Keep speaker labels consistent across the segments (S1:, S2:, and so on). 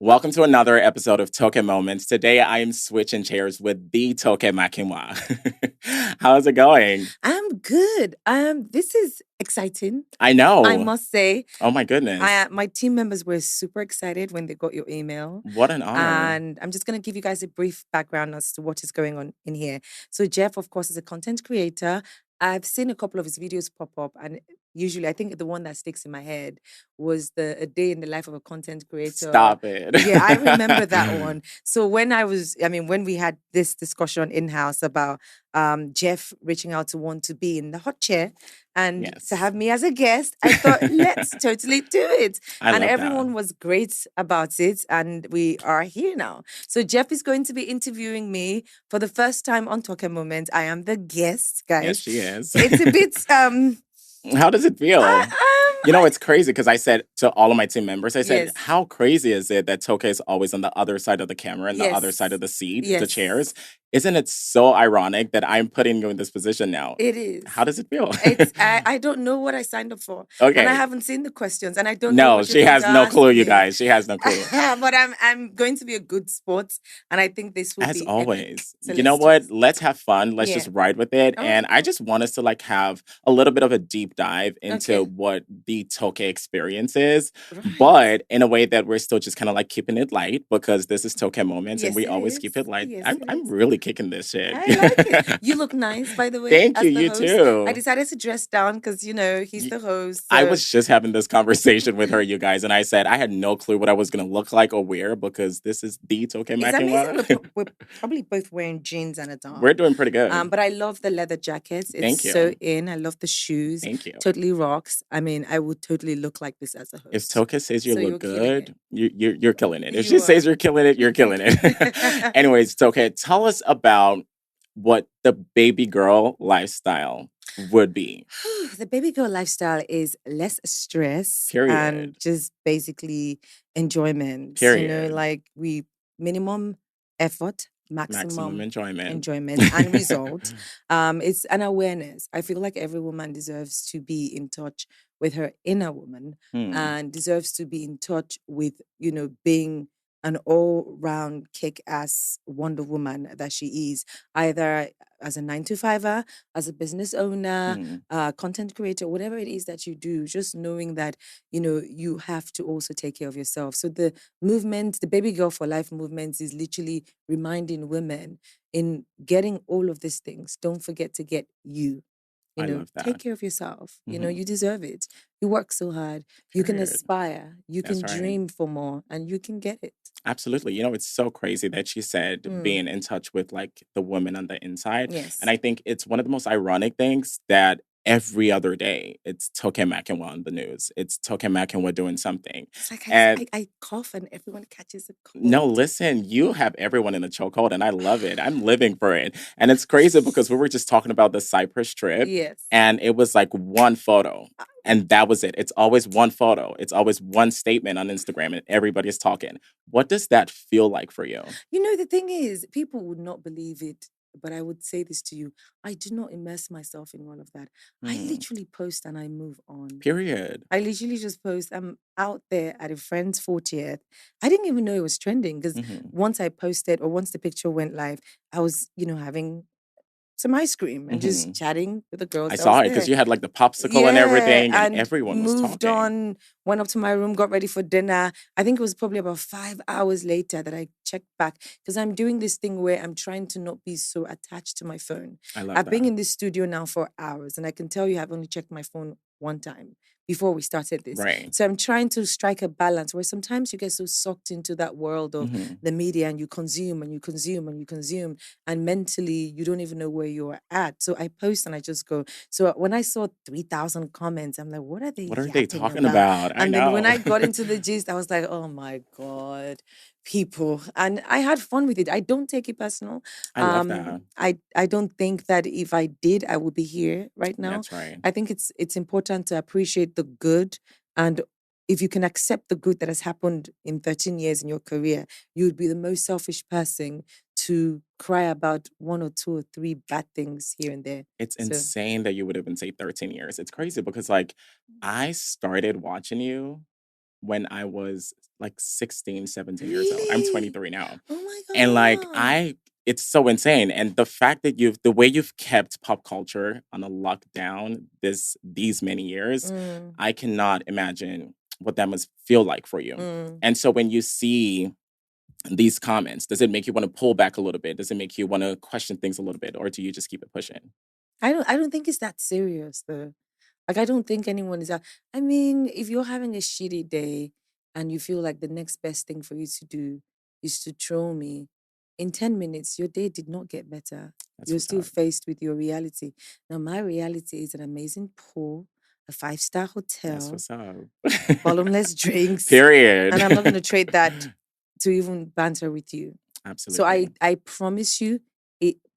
S1: Welcome to another episode of TokeMoments. Today I am switching chairs with the Toke Makinwa. How's it going?
S2: I'm good. This is exciting,
S1: I
S2: I
S1: know.
S2: must say.
S1: Oh my goodness.
S2: My team members were super excited when they got your email.
S1: What an honor.
S2: And I'm just going to give you guys a brief background as to what is going on in here. So, Jeff, of course, is a content creator. I've seen a couple of his videos pop up, and usually I think the one that sticks in my head was a day in the life of a content creator.
S1: Stop it.
S2: Yeah, I remember that one. So when we had this discussion in house about Jeff reaching out to want to be in the hot chair and
S1: Yes.
S2: to have me as a guest, I thought, let's totally do it.
S1: I
S2: And
S1: love
S2: everyone
S1: that.
S2: was great about it. And we are here now. So Jeff is going to be interviewing me for the first time on Toke Moment. I am the guest,
S1: Yes,
S2: guys.
S1: she is.
S2: It's a bit
S1: How does it feel? It's crazy because I said to all of my team members, I said,
S2: Yes.
S1: how crazy is it that Toke is always on the other side of the camera and the other side of the seat, the
S2: Yes.
S1: chairs? Isn't it so ironic that I'm putting you in this position now?
S2: It is.
S1: How does it feel?
S2: I don't know what I signed up for.
S1: Okay.
S2: And I haven't seen the questions. And I don't know
S1: No,
S2: what
S1: she
S2: you're going
S1: has
S2: to
S1: no
S2: ask
S1: clue, you
S2: me.
S1: guys. She has no clue.
S2: But I'm going to be a good sport. And I think this will
S1: As
S2: be
S1: always.
S2: epic. So
S1: You know
S2: let's
S1: what? Let's have fun. Let's
S2: Yeah.
S1: just ride with it.
S2: Oh,
S1: And I just want us to have a little bit of a deep dive into
S2: Okay.
S1: what the Toke experience is,
S2: Right.
S1: but in a way that we're still just kind of keeping it light because this is Toke Moments
S2: Yes,
S1: and we
S2: it
S1: always
S2: is.
S1: keep it light.
S2: Yes,
S1: I'm
S2: it
S1: I'm
S2: is.
S1: really kicking this shit.
S2: I like it. You look nice, by the way.
S1: Thank
S2: as
S1: you.
S2: the
S1: You
S2: host.
S1: too.
S2: I decided to dress down because he's
S1: Y-
S2: the host.
S1: I
S2: so-
S1: was just having this conversation with her, you guys, and I said I had no clue what I was going to look like or wear because this is the Toke
S2: It's amazing.
S1: Makinwa.
S2: We're probably both wearing jeans and a top.
S1: We're doing pretty good.
S2: But I love the leather jackets. It's
S1: Thank you.
S2: so in. I love the shoes.
S1: Thank you.
S2: Totally rocks. I mean, I would totally look like this as a host.
S1: If Toke says you
S2: So you're
S1: look
S2: killing
S1: good, you're killing it. If
S2: You
S1: she says
S2: are.
S1: you're killing it, you're killing it. Anyways, Toke, tell us about what the baby girl lifestyle would be.
S2: The baby girl lifestyle is less stress
S1: Period.
S2: and just basically enjoyment.
S1: Period.
S2: We minimum effort,
S1: Maximum enjoyment.
S2: and result. It's an awareness. I feel like every woman deserves to be in touch with her inner woman and deserves to be in touch with, being an all-round kick-ass Wonder Woman that she is, either as a 9 to 5er, as a business owner, content creator, whatever it is that you do, just knowing that, you have to also take care of yourself. So the movement, the Baby Girl for Life movement is literally reminding women in getting all of these things, don't forget to get you.
S1: I love that.
S2: Take care of yourself.
S1: Mhm.
S2: You deserve it. You work so hard. You can
S1: Period.
S2: aspire. You
S1: That's
S2: can
S1: right.
S2: dream for more, and you can get it.
S1: Absolutely. It's so crazy that she said being in touch with the woman on the inside.
S2: Yes.
S1: And I think it's one of the most ironic things that every other day it's Toke Makinwa on the news. It's Toke Makinwa doing something.
S2: It's like
S1: And
S2: I cough and everyone catches a cold.
S1: no, listen, you have everyone in a chokehold and I love it. I'm living for it. And it's crazy because we were just talking about the Cyprus trip
S2: Yes.
S1: and it was one photo. And that was it. It's always one photo. It's always one statement on Instagram and everybody's talking. What does that feel like for you?
S2: The thing is, people would not believe it, but I would say this to you. I do not immerse myself in all of that. I literally post and I move on.
S1: Period.
S2: I literally just post. I'm out there at a friend's 40th. I didn't even know it was trending because once I posted or once the picture went live, I was, having some ice cream and just chatting with the girls.
S1: I saw it because you had the popsicle and everything, and everyone was
S2: moved
S1: talking.
S2: on, went up to my room, got ready for dinner. I think it was probably about 5 hours later that I checked back because I'm doing this thing where I'm trying to not be so attached to my phone.
S1: I love
S2: I've
S1: that.
S2: been in this studio now for hours, and I can tell you I've only checked my phone one time before we started this.
S1: Right.
S2: So I'm trying to strike a balance where sometimes you get so sucked into that world of the media and you consume and you consume and you consume, and mentally you don't even know where you're at. So I post and I just go. So when I saw 3,000 comments, I'm like, what are they
S1: talking about?
S2: And then when I got into the gist, I was like, oh my God, people. And I had fun with it. I don't take it personal.
S1: I love that.
S2: I don't think that if I did, I would be here right now.
S1: That's right.
S2: I think it's important to appreciate the good, and if you can accept the good that has happened in 13 years in your career, you would be the most selfish person to cry about 1 or 2 or 3 bad things here and there.
S1: It's
S2: So-
S1: insane that you would even say 13 years. It's crazy because I started watching you when I was like 16, 17 years old. I'm
S2: Really?
S1: 23 now.
S2: Oh my
S1: And like
S2: God.
S1: it's so insane. And the fact that the way you've kept pop culture on a lockdown these many years,
S2: Mm,
S1: I cannot imagine what that must feel like for you.
S2: mm.
S1: And so when you see these comments, does it make you want to pull back a little bit? Does it make you want to question things a little bit? Or do you just keep it pushing?
S2: I don't think it's that serious though. Like I don't think anyone is out. I mean, if you're having a shitty day and you feel like the next best thing for you to do is to troll me, in 10 minutes, your day did not get better.
S1: That's
S2: You're
S1: what's
S2: still
S1: up.
S2: faced with your reality. Now, my reality is an amazing pool, a 5-star
S1: That's
S2: hotel,
S1: what's up.
S2: bottomless drinks, and I'm not going to
S1: Period.
S2: trade that to even banter with you. So I
S1: Absolutely.
S2: I promise you,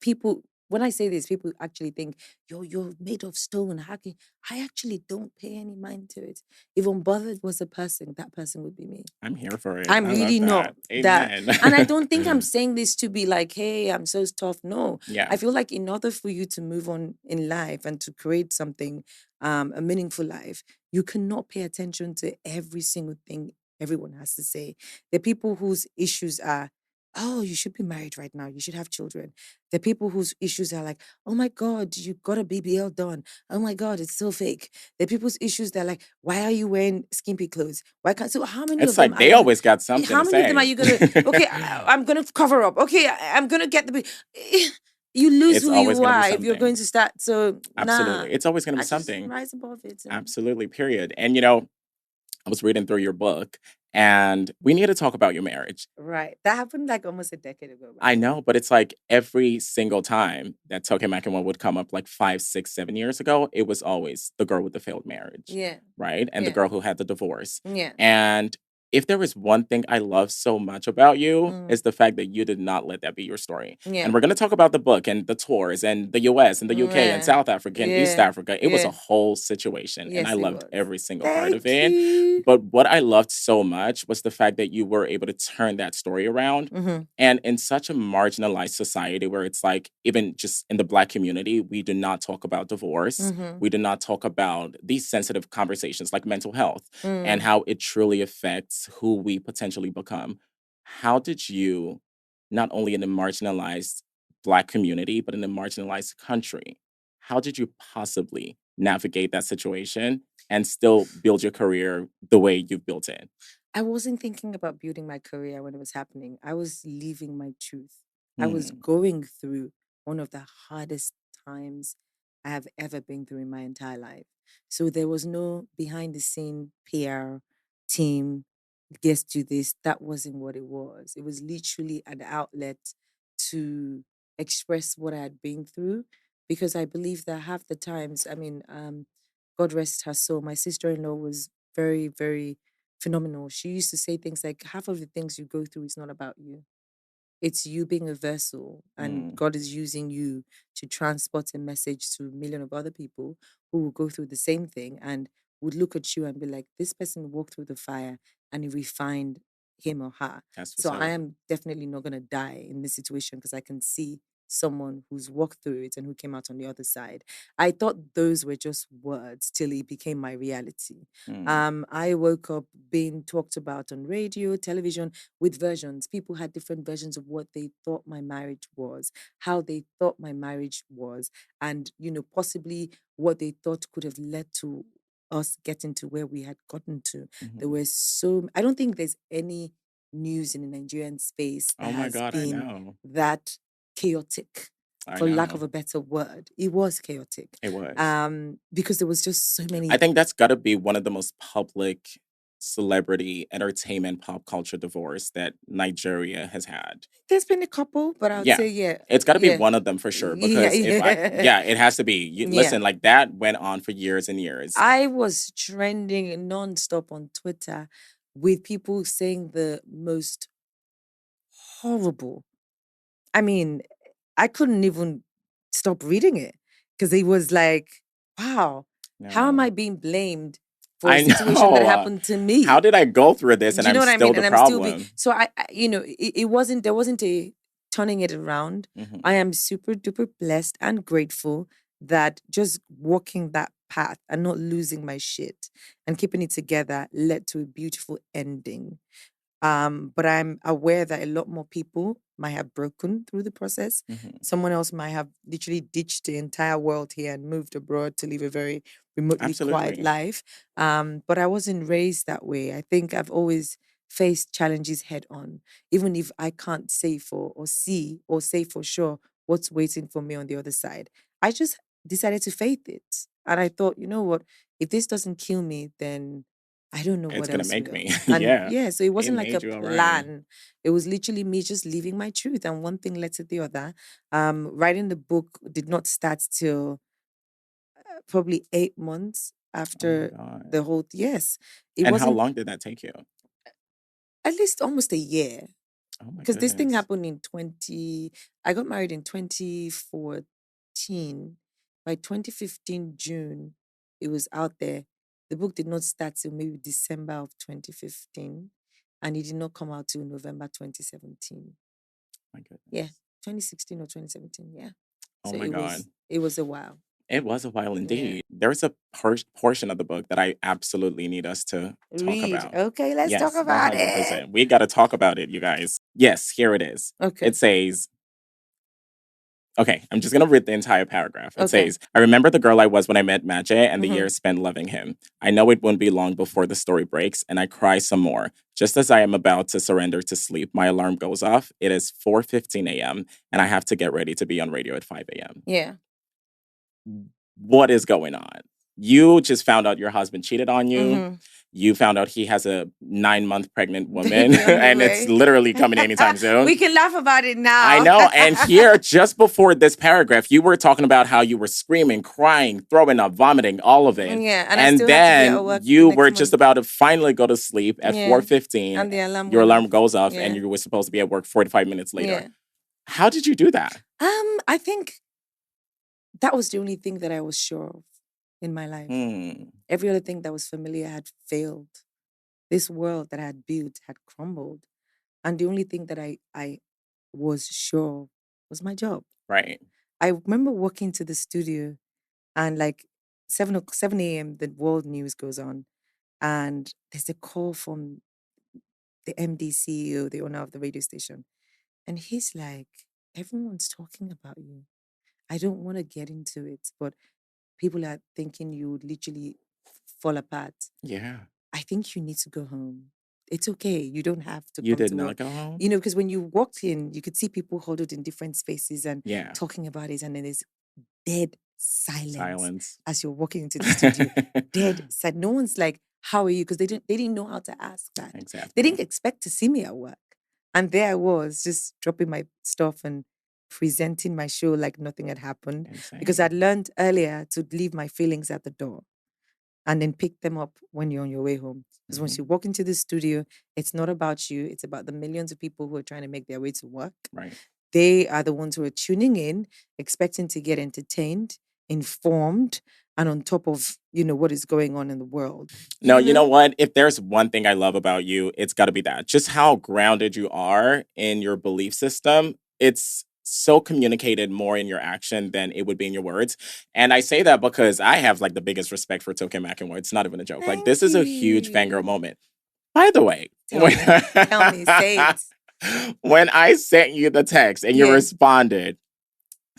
S2: people when I say this, people actually think you're made of stone. How can I actually don't pay any mind to it? If unbothered was a person, that person would be me.
S1: I'm here for it.
S2: I'm
S1: I
S2: really
S1: love
S2: not
S1: that.
S2: that.
S1: Amen.
S2: And I don't think I'm saying this to be like, hey, I'm so tough. No.
S1: Yeah.
S2: I feel like in order for you to move on in life and to create something, a meaningful life, you cannot pay attention to every single thing everyone has to say. The people whose issues are, oh, you should be married right now. You should have children. The people whose issues are like, oh my God, you got a BBL done. Oh my God, it's so fake. The people's issues that are like, why are you wearing skimpy clothes? Why can't, so how many of
S1: It's
S2: them
S1: like
S2: are
S1: they
S2: you?
S1: always got something
S2: How
S1: to
S2: many of them are
S1: say.
S2: you gonna? Okay, I'm gonna cover up. Okay, I'm gonna get the. You lose
S1: It's
S2: who
S1: always
S2: you
S1: going to be
S2: are if you're
S1: something.
S2: going to start. So nah,
S1: Absolutely. It's always going to be
S2: I just
S1: something.
S2: rise above it. And
S1: Absolutely. Period. And, you know, I was reading through your book and we need to talk about your marriage.
S2: right, that happened like almost a decade ago, by
S1: I
S2: the way.
S1: know, but it's like every single time that Toke would come up like 5, 6, 7 years ago, it was always the girl with the failed marriage,
S2: Yeah,
S1: right? And the
S2: yeah,
S1: girl who had the divorce.
S2: yeah.
S1: And if there was one thing I love so much about you,
S2: Mm,
S1: is the fact that you did not let that be your story.
S2: yeah.
S1: And we're going to talk about the book and the tours and the US and the UK and
S2: Yeah,
S1: South Africa and East
S2: yeah,
S1: Africa. It was a
S2: yeah.
S1: whole situation. And I
S2: Yes, it
S1: loved
S2: was.
S1: every single part of
S2: Thank
S1: it.
S2: you.
S1: But what I loved so much was the fact that you were able to turn that story around
S2: Mm-hmm.
S1: and in such a marginalized society where it's like, even just in the Black community, we do not talk about divorce.
S2: Mm-hmm.
S1: We do not talk about these sensitive conversations like mental health and
S2: Mm.
S1: how it truly affects who we potentially become. How did you, not only in the marginalized Black community, but in the marginalized country, how did you possibly navigate that situation and still build your career the way you've built it?
S2: I wasn't thinking about building my career when it was happening. I was living my truth. I was
S1: Hmm.
S2: going through one of the hardest times I have ever been through in my entire life. So there was no behind the scene PR team, guess do this. That wasn't what it was. It was literally an outlet to express what I had been through because I believe that half the times, I mean, God rest her soul, my sister in law was very, very phenomenal. She used to say things like, half of the things you go through is not about you. It's you being a vessel, and
S1: Mm,
S2: God is using you to transport a message to a million of other people who will go through the same thing and would look at you and be like, this person walked through the fire and it refined him or her.
S1: that's what's
S2: So I
S1: up.
S2: am definitely not going to die in this situation because I can see someone who's walked through it and who came out on the other side. I thought those were just words till it became my reality.
S1: Mm,
S2: I woke up being talked about on radio, television, with versions. People had different versions of what they thought my marriage was, how they thought my marriage was, and possibly what they thought could have led to us getting to where we had gotten to. There
S1: mhm.
S2: was so I don't think there's any news in the Nigerian space that
S1: Oh my
S2: has
S1: God, I
S2: been
S1: know.
S2: that chaotic,
S1: I
S2: for lack of
S1: know.
S2: a better word. It was chaotic.
S1: It was.
S2: Because there was just so
S1: I
S2: many.
S1: think that's got to be one of the most public celebrity entertainment pop culture divorce that Nigeria has had.
S2: There's been a couple, but I would
S1: Yeah.
S2: say, yeah,
S1: It's got to be
S2: yeah,
S1: one of them for sure
S2: yeah,
S1: because if I
S2: yeah,
S1: yeah, it has to be.
S2: yeah.
S1: Listen, like that went on for years and years.
S2: I was trending nonstop on Twitter with people saying the most horrible. I mean, I couldn't even stop reading it because it was like, wow, how am
S1: No.
S2: I being blamed for a
S1: I
S2: situation that
S1: know.
S2: happened to
S1: How
S2: me?
S1: did I go through this and
S2: Do you
S1: I'm
S2: know what I
S1: still
S2: mean?
S1: the
S2: And I'm still
S1: problem?
S2: so it wasn't, there wasn't a turning it around. I
S1: Mhm.
S2: am super duper blessed and grateful that just walking that path and not losing my shit and keeping it together led to a beautiful ending. But I'm aware that a lot more people might have broken through the process. Someone else might have literally ditched the entire world here and moved abroad to live a very remotely quiet life. But I wasn't raised that way. I think I've always faced challenges head on, even if I can't say for or see or say for sure what's waiting for me on the other side. I just decided to faith it. And I thought, you know what, if this doesn't kill me, then I don't know
S1: It's
S2: what
S1: gonna
S2: else
S1: make
S2: will.
S1: me.
S2: And
S1: Yeah.
S2: yeah, so it
S1: It
S2: wasn't like a
S1: made you all right.
S2: plan. It was literally me just living my truth, and one thing led to the other. Writing the book did not start till probably 8 months
S1: Oh my
S2: after
S1: God.
S2: the whole. Yes, it
S1: And how
S2: wasn't
S1: long did that take you?
S2: at least almost a year
S1: Oh my
S2: because this thing
S1: goodness.
S2: happened in 20. I got married in 2014. By 2015 June, it was out there. The book did not start till maybe December of 2015, and it did not come out till November 2017.
S1: My
S2: Yeah,
S1: goodness.
S2: 2016 or 2017. Yeah.
S1: Oh
S2: So
S1: my God.
S2: it was a while.
S1: It was a while
S2: Yeah.
S1: indeed. There's a portion of the book that I absolutely need us to talk
S2: Read.
S1: about.
S2: Okay, let's talk
S1: Yes,
S2: about it.
S1: 100%. We got to talk about it, you guys. Yes, here it is.
S2: Okay.
S1: It says, okay, I'm just going to read the entire paragraph. It
S2: Okay.
S1: says, I remember the girl I was when I met Maje and the
S2: Mhm.
S1: years spent loving him. I know it won't be long before the story breaks and I cry some more. Just as I am about to surrender to sleep, my alarm goes off. It is 4:15 a.m. and I have to get ready to be on radio at 5 a.m.
S2: Yeah.
S1: What is going on? You just found out your husband cheated on you.
S2: Mhm.
S1: You found out he has a 9-month pregnant woman,
S2: Baby on the
S1: and it's
S2: way.
S1: literally coming anytime soon.
S2: We can laugh about it now.
S1: I know. And here, just before this paragraph, you were talking about how you were screaming, crying, throwing up, vomiting, all of it.
S2: Yeah, and I still have to be at work the
S1: you
S2: next
S1: were just
S2: month.
S1: about to finally go to sleep at
S2: Yeah.
S1: 4:15.
S2: And the alarm
S1: Your
S2: went
S1: alarm
S2: off.
S1: goes off,
S2: Yeah.
S1: and you were supposed to be at work 45 minutes later.
S2: Yeah.
S1: How did you do that?
S2: I think that was the only thing that I was sure of in my life. Every other thing that was familiar had failed. This world that I had built had crumbled. And the only thing that I was sure of was my job.
S1: Right.
S2: I remember walking to the studio and like 7 a.m. the world news goes on and there's a call from the MD CEO, the owner of the radio station. And he's like, everyone's talking about you. I don't want to get into it, but people are thinking you would literally fall apart.
S1: Yeah.
S2: I think you need to go home. It's okay. You don't have to
S1: You
S2: come
S1: did
S2: to
S1: not
S2: work.
S1: go home?
S2: You know, because when you walked in, you could see people huddled in different spaces and
S1: Yeah.
S2: talking about it. And then there's dead silence as you're walking into the studio. Dead silence. No one's like, how are you? Because they didn't know how to ask that.
S1: Exactly.
S2: They didn't expect to see me at work. And there I was, just dropping my stuff and presenting my show like nothing had happened.
S1: Insane.
S2: Because I'd learned earlier to leave my feelings at the door and then pick them up when you're on your way home. Because once you walk into the studio, it's not about you. It's about the millions of people who are trying to make their way to work.
S1: Right.
S2: They are the ones who are tuning in, expecting to get entertained, informed, and on top of, what is going on in the world.
S1: No, you know what? If there's one thing I love about you, it's got to be that. Just how grounded you are in your belief system. It's so communicated more in your action than it would be in your words. And I say that because I have like the biggest respect for Toke McEnroy. It's not even a joke. Like, this is a huge fangirl moment. By the way,
S2: Tell me, say it.
S1: When I sent you the text and you responded,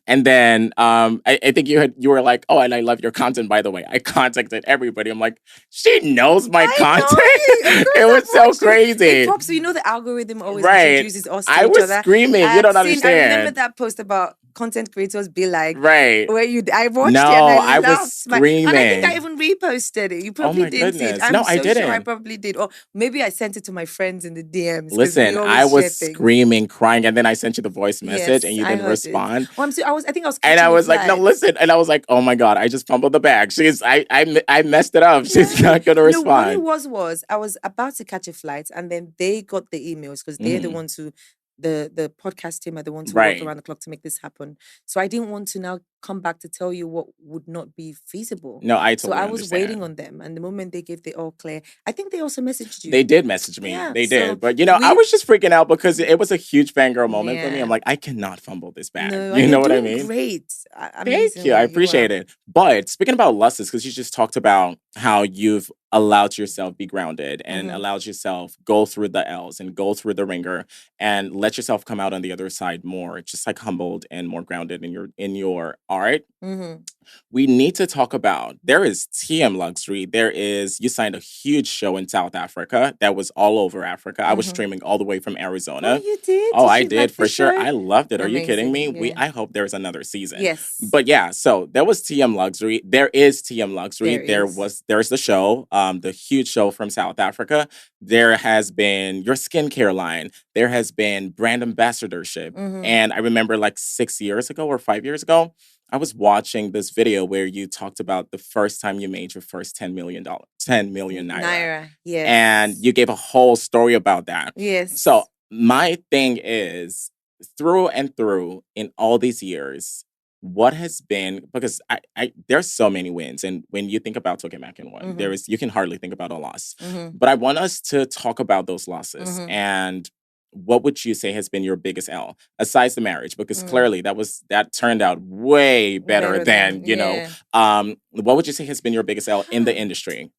S1: and then I think you were like, oh, and I love your content, by the way. I contacted everybody. I'm like, she knows my content. It was so crazy.
S2: It pops, so the algorithm always introduces us to each other.
S1: I was screaming. You don't understand.
S2: I remember that post about content creators be like,
S1: right.
S2: Where I watched it and I laughed.
S1: Was screaming.
S2: And I think I even reposted it. You probably didn't see it. I'm
S1: I didn't.
S2: Sure I probably did. Or maybe I sent it to my friends in the DMs.
S1: Listen, I was screaming, crying, and then I sent you the voice message and you didn't respond.
S2: I think I was
S1: and I was like, no, listen. And I was like, oh my God, I just fumbled the bag. I messed it up. She's not going to respond.
S2: No, what it was I was about to catch a flight and then they got the emails because they're the ones who the podcast team are the ones who worked
S1: Right.
S2: around the clock to make this happen. So I didn't want to now come back to tell you what would not be feasible.
S1: No, I
S2: So
S1: totally
S2: I was waiting
S1: understand.
S2: on them, and the moment they gave the all clear, I think they also messaged
S1: They
S2: you.
S1: did message me.
S2: Yeah.
S1: They
S2: So
S1: did. But, you know, I
S2: we,
S1: was just freaking out because it was a huge fangirl moment for me. I'm
S2: yeah.
S1: like, I cannot fumble this bag.
S2: No,
S1: You
S2: and you're
S1: know what I
S2: doing
S1: mean?
S2: great.
S1: Thank you. I
S2: Amazingly, you
S1: appreciate
S2: are.
S1: it. But speaking about losses, because you just talked about how you've allowed yourself be grounded and
S2: Mhm.
S1: allowed yourself go through the L's and go through the ringer and let yourself come out on the other side more, just like humbled and more grounded in your art.
S2: Mhm.
S1: We need to talk about there is TM Luxury. There is you signed a huge show in South Africa that was all over Africa. I was
S2: Mhm.
S1: streaming all the way from
S2: Oh,
S1: Arizona.
S2: you did?
S1: Oh,
S2: Did
S1: I
S2: you
S1: did
S2: like the
S1: for sure.
S2: show?
S1: I loved it. Are you kidding me?
S2: Amazing. Yeah.
S1: I hope there's another season.
S2: Yes,
S1: But yeah, so there was TM Luxury. There is TM Luxury.
S2: there is.
S1: There's the show, the huge show from South Africa. There has been your skincare line. There has been brand ambassadorship.
S2: Mhm.
S1: And I remember like 6 years ago or 5 years ago, I was watching this video where you talked about the first time you made your first $10 million, 10 million naira.
S2: Naira.
S1: And
S2: Yes.
S1: you gave a whole story about that. So
S2: Yes.
S1: my thing is through and through in all these years, what has been because I there's so many wins. And when you think about Tokamak and one, there
S2: Mhm.
S1: is you can hardly think about a loss.
S2: Mhm.
S1: But I want us to talk about those losses
S2: Mhm.
S1: and what would you say has been your biggest L aside the marriage? Because
S2: Mm.
S1: clearly that turned out way better
S2: Better than
S1: than,
S2: yeah.
S1: what would you say has been your biggest L in the industry?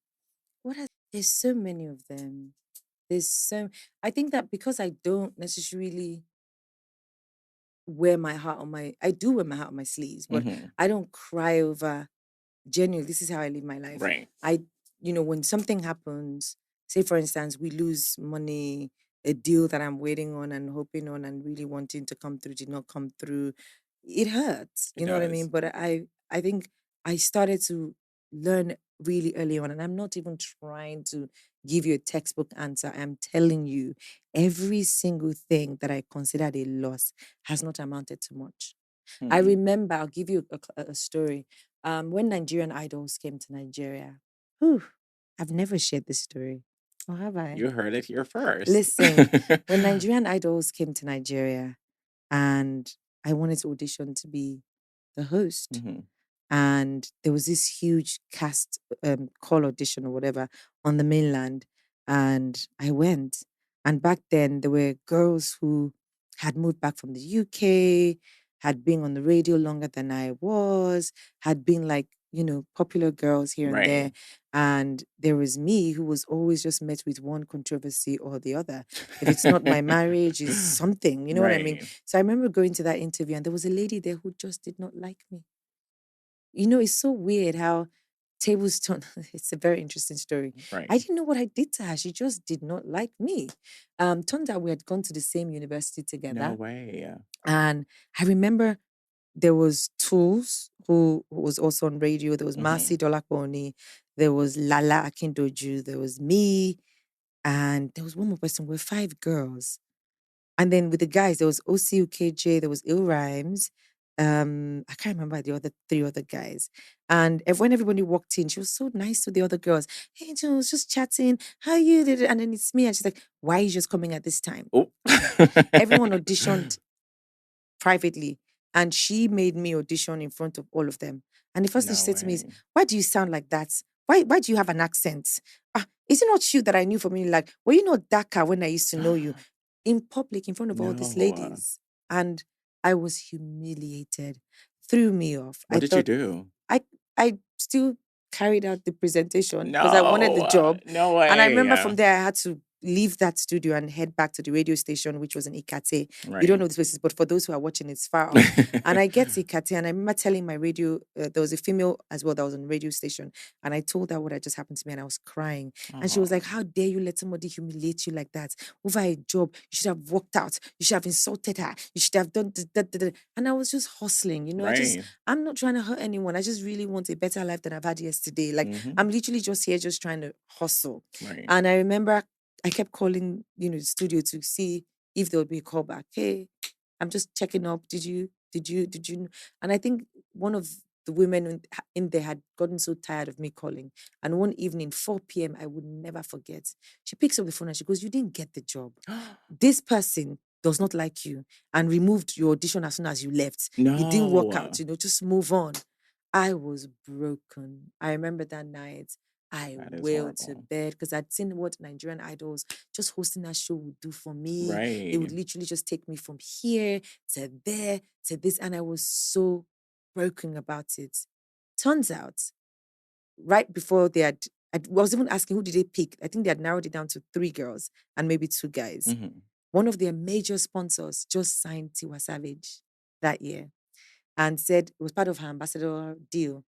S2: What has there's so many of them. There's so I think that because I don't necessarily wear my heart on my I do wear my heart on my sleeves, but
S1: Hmm.
S2: I don't cry over genuinely, this is how I live my life.
S1: Right.
S2: I, when something happens, say for instance, we lose money, a deal that I'm waiting on and hoping on and really wanting to come through did not come through, it hurts.
S1: It
S2: You know what I
S1: does.
S2: mean? But I think I started to learn really early on, and I'm not even trying to give you a textbook answer. I'm telling you, every single thing that I considered a loss has not amounted to much. I
S1: Hmm.
S2: remember, I'll give you a story. When Nigerian idols came to Nigeria, whew, I've never shared this story. Or have I?
S1: You heard it here first.
S2: Listen, when Nigerian idols came to Nigeria and I wanted to audition to be the host,
S1: Hmm.
S2: and there was this huge cast call audition or whatever on the mainland, and I went. And back then there were girls who had moved back from the UK, had been on the radio longer than I was, had been like, popular girls here and
S1: Right.
S2: there. And there was me who was always just met with one controversy or the other. If it's not my marriage, it's something, you know what I mean?
S1: Right.
S2: So I remember going to that interview and there was a lady there who just did not like me. It's so weird how tables turn. It's a very interesting story.
S1: Right.
S2: I didn't know what I did to her. She just did not like me. Turns out we had gone to the same university
S1: No
S2: together.
S1: way.
S2: And I remember there was Tools, who was also on radio. There was Marcy
S1: Hmm.
S2: Dolakoni. There was Lala Akindoju. There was me. And there was one more person. We're five girls. And then with the guys, there was OCUKJ, there was Ill Rhymes. I can't remember the other three other guys. And when everybody walked in, she was so nice to the other girls. Hey, Jules, just chatting. How you did it? And then it's me. And she's like, why are you just coming at this time?
S1: Oh.
S2: Everyone auditioned privately. And she made me audition in front of all of them. And the first thing she
S1: No
S2: said to me is,
S1: way.
S2: why do you sound like that? Why do you have an accent? Is it not you that I knew from me? Like, were you not darker when I used to know you? In public, in front of all these
S1: No.
S2: ladies. And I was humiliated, threw me off.
S1: What did you do?
S2: I I still carried out the presentation because I wanted the
S1: No.
S2: job.
S1: No
S2: And I
S1: way.
S2: remember from there I had to leave that studio and head back to the radio station, which was in Ikate. You don't
S1: Right.
S2: know this places, but for those who are watching, it's far off. And I get to Ikate, and I remember telling my radio, there was a female as well that was on the radio station, and I told her what had just happened to me, and I was crying. And she was like,
S1: Oh,
S2: "How dare you let somebody humiliate you like that over a job? You should have walked out. You should have insulted her. You should have done." And I was just hustling,
S1: right.
S2: I'm not trying to hurt anyone. I just really want a better life than I've had yesterday. Like,
S1: Hmm.
S2: I'm literally just here, just trying to hustle.
S1: Right.
S2: And I remember I kept calling, the studio to see if there would be a callback. Hey, I'm just checking up. Did you? And I think one of the women in there had gotten so tired of me calling. And one evening, 4 p.m., I would never forget. She picks up the phone and she goes, "You didn't get the job. This person does not like you and removed your audition as soon as you left. It didn't work out,
S1: No.
S2: just move on. I was broken. I remember that night. I
S1: That is
S2: wailed to
S1: horrible.
S2: bed because I'd seen what Nigerian Idols just hosting that show would do for me. They would
S1: Right.
S2: literally just take me from here to there to this, and I was so broken about it. Turns out, right before I was even asking who did they pick. I think they had narrowed it down to 3 girls and maybe 2 guys.
S1: Mhm.
S2: One of their major sponsors just signed Tiwa Savage that year and said it was part of her ambassador deal.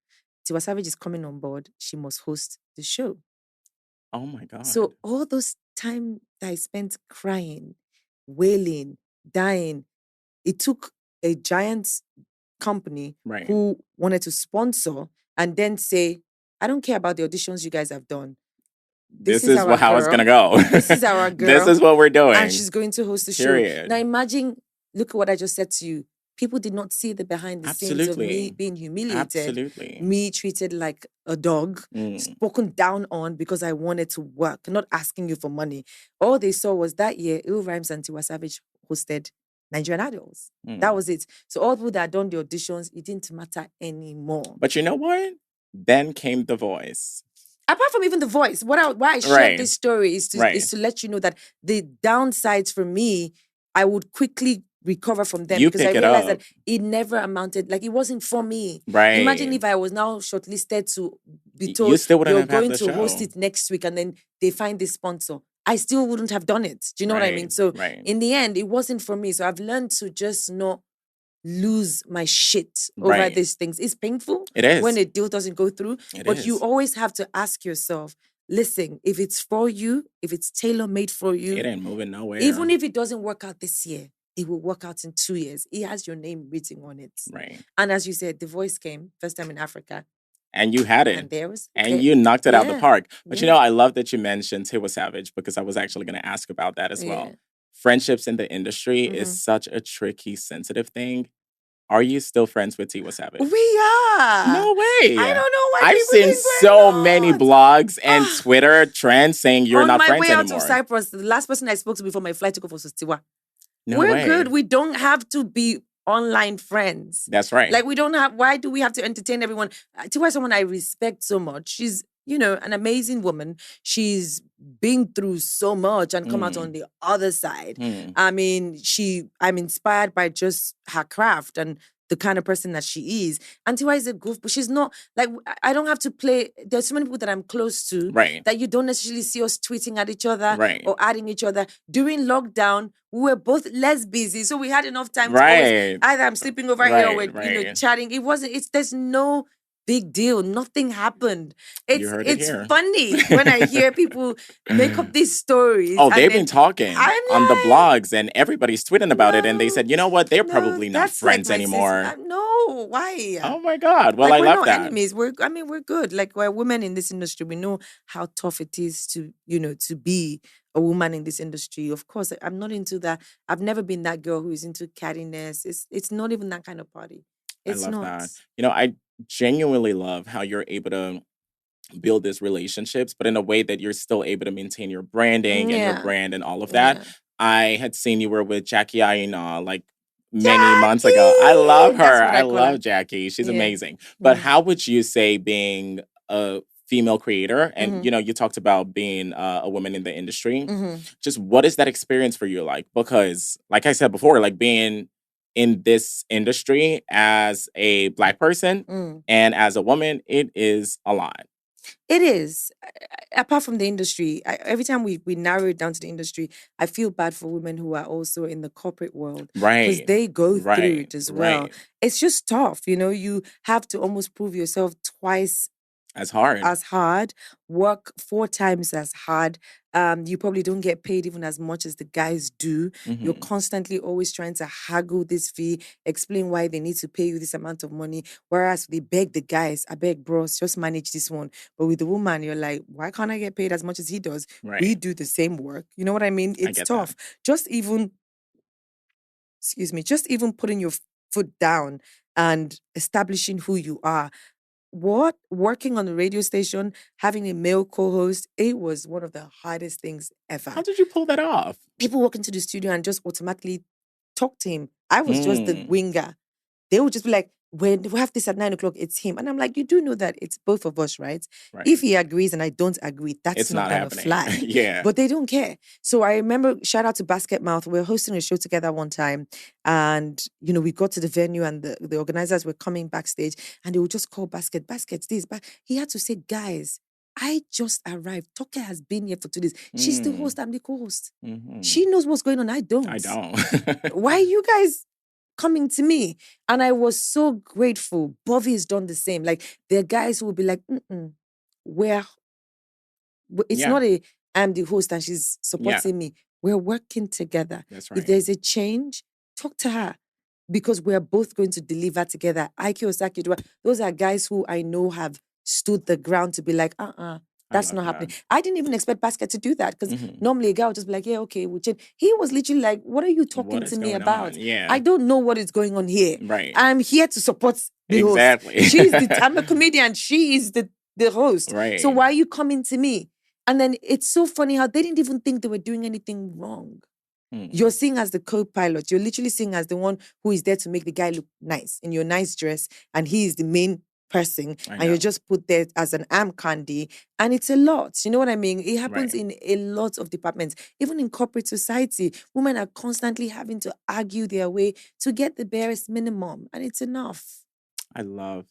S2: Tiwa Savage is coming on board. She must host the show.
S1: Oh my God.
S2: So all those time that I spent crying, wailing, dying, it took a giant company
S1: Right.
S2: who wanted to sponsor and then say, I don't care about the auditions you guys have done. This
S1: This
S2: is
S1: is
S2: our
S1: how it's
S2: girl.
S1: gonna go.
S2: This is our
S1: This
S2: girl.
S1: is what we're doing.
S2: And she's going to host the show.
S1: Period.
S2: Now imagine, look at what I just said to you. People did not see the behind the scenes of me
S1: Absolutely.
S2: being humiliated,
S1: Absolutely.
S2: me treated like a dog,
S1: Mm.
S2: spoken down on because I wanted to work, not asking you for money. All they saw was that year, Il Rhymes and Tiwa Savage hosted Nigerian Idols. That
S1: Mm.
S2: was it. So all people that had done the auditions, it didn't matter anymore.
S1: But you know what? Then came The Voice.
S2: Apart from even The Voice, why I shared
S1: Right.
S2: this story is
S1: Right.
S2: to let you know that the downsides for me, I would quickly recover from them
S1: You
S2: because I
S1: pick it
S2: realized
S1: up.
S2: that it never amounted, like it wasn't for me.
S1: Right.
S2: Imagine if I was now shortlisted to be
S1: You
S2: told
S1: still wouldn't
S2: you're
S1: have had
S2: going
S1: the
S2: to host
S1: show.
S2: it next week and then they find this sponsor. I still wouldn't have done it. Do you know what I mean?
S1: Right.
S2: So
S1: Right.
S2: in the end, it wasn't for me. So I've learned to just not lose my shit over
S1: Right.
S2: these things. It's painful
S1: It is.
S2: when a deal doesn't go through,
S1: It
S2: but you
S1: is.
S2: always have to ask yourself, listen, if it's for you, if it's tailor-made for you,
S1: It ain't moving nowhere.
S2: even if it doesn't work out this year, it will work out in 2 years. It has your name written on it.
S1: Right.
S2: And as you said, The Voice came first time in Africa.
S1: And you had it.
S2: And there was
S1: And you knocked it out the
S2: yeah,
S1: park. But
S2: yeah.
S1: I love that you mentioned Tiwa Savage because I was actually going to ask about that as well.
S2: Yeah.
S1: Friendships in the industry is such a tricky, sensitive thing. Are you still friends with Tiwa Savage?
S2: We are.
S1: No way.
S2: I don't know why
S1: I've
S2: people
S1: seen
S2: think we're
S1: so many
S2: not.
S1: blogs and Twitter trends saying you're
S2: On
S1: not
S2: my
S1: friends
S2: way out
S1: anymore.
S2: of Cyprus, the last person I spoke to before my flight took off was Tiwa.
S1: No
S2: We're
S1: way.
S2: good. We don't have to be online friends.
S1: That's right.
S2: Like we don't have. Why do we have to entertain everyone? Tiwa is someone I respect so much. She's an amazing woman. She's been through so much and come out on the other side. I mean, I'm inspired by just her craft and the kind of person that she is. And Tiwa is a goof, but she's not like I don't have to play. There's so many people that I'm close to
S1: Right.
S2: that you don't necessarily see us tweeting at each other
S1: Right.
S2: or adding each other. During lockdown, we were both less busy, so we had enough time to
S1: Right.
S2: always either I'm sleeping over here or we're
S1: Right.
S2: chatting. There's no big deal. Nothing happened.
S1: You heard it
S2: It's
S1: here.
S2: funny when I hear people make up these stories.
S1: Oh,
S2: and
S1: they've
S2: then
S1: been talking
S2: I'm
S1: on the
S2: like,
S1: blogs and everybody's tweeting about it. And they
S2: no,
S1: said, you know what? They're
S2: no,
S1: probably not
S2: that's like
S1: friends
S2: my
S1: anymore.
S2: no, why?
S1: Oh my God. Well,
S2: Like
S1: I
S2: we're
S1: love
S2: not
S1: that.
S2: enemies. We're good. Like we're women in this industry. We know how tough it is to to be a woman in this industry. Of course, I'm not into that. I've never been that girl who is into cattiness. It's not even that kind of party.
S1: I
S2: It's
S1: love
S2: not.
S1: that. I genuinely love how you're able to build these relationships, but in a way that you're still able to maintain your branding and your
S2: Yeah.
S1: brand and all of that.
S2: Yeah.
S1: I had seen you were with Jackie Aina like many months ago. I love her.
S2: That's what
S1: I
S2: I call her.
S1: love Jackie. She's
S2: Yeah.
S1: amazing. But how would you say being a female creator and you talked about being a woman in the industry, just what is that experience for you like? Because like I said before, like being in this industry as a Black person and as a woman, it is a lot.
S2: It is. Apart from the industry, every time we narrow it down to the industry, I feel bad for women who are also in the corporate world because
S1: Right.
S2: they go through
S1: Right.
S2: it as well.
S1: Right.
S2: It's just tough, you have to almost prove yourself twice
S1: As hard.
S2: work 4 times as hard. You probably don't get paid even as much as the guys do. You're constantly always trying to haggle this fee, explain why they need to pay you this amount of money. Whereas they beg the guys, I beg bros, just manage this one. But with the woman, you're like, why can't I get paid as much as he does?
S1: Right.
S2: We do the same work. You know what I mean? It's
S1: get
S2: tough. Just even putting your foot down and establishing who you are. what? Working on the radio station, having a male co-host, it was one of the hardest things ever.
S1: How did you pull that off?
S2: People walk into the studio and just automatically talk to him. I was just the
S1: Mm.
S2: winger. They would just be like, when we have this at 9 o'clock, it's him. And I'm like, you do know that it's both of us, right?
S1: Right.
S2: If he agrees and I don't agree, that's
S1: It's
S2: not
S1: not
S2: gonna
S1: happening.
S2: fly.
S1: Yeah.
S2: But they don't care. So I remember, shout out to Basket Mouth. We were hosting a show together one time. And, you know, we got to the venue and the organizers were coming backstage and they would just call Baskets this. But he had to say, guys, I just arrived. Toke has been here for 2 days. She's the host, I'm the co-host.
S1: Mhm.
S2: She knows what's going on. I don't.
S1: I don't.
S2: Why are you guys coming to me? And I was so grateful. Bobby has done the same. Like, there are guys who will be like, we're it's
S1: Yeah.
S2: not I'm the host and she's supporting me. We're working together.
S1: That's right.
S2: If there's a change, talk to her. Because we're both going to deliver together. Ike Osaki, those are guys who I know have stood the ground to be like, that's not happening. I didn't even expect Basket to do that because normally a guy would just be like, yeah, okay, we'll change. He was literally like, what are you talking to me about?
S1: Yeah.
S2: I don't know what is going on here.
S1: Right.
S2: I'm here to support the
S1: exactly.
S2: host. I'm a comedian. She is the host.
S1: Right.
S2: So why are you coming to me? And then it's so funny how they didn't even think they were doing anything wrong. You're seeing as the co-pilot. You're literally seeing as the one who is there to make the guy look nice in your nice dress, and he is the main person, and you're just put there as an arm candy, and it's a lot. You know what I mean? It happens in a lot of departments. Even in corporate society, women are constantly having to argue their way to get the barest minimum, and it's enough.
S1: I love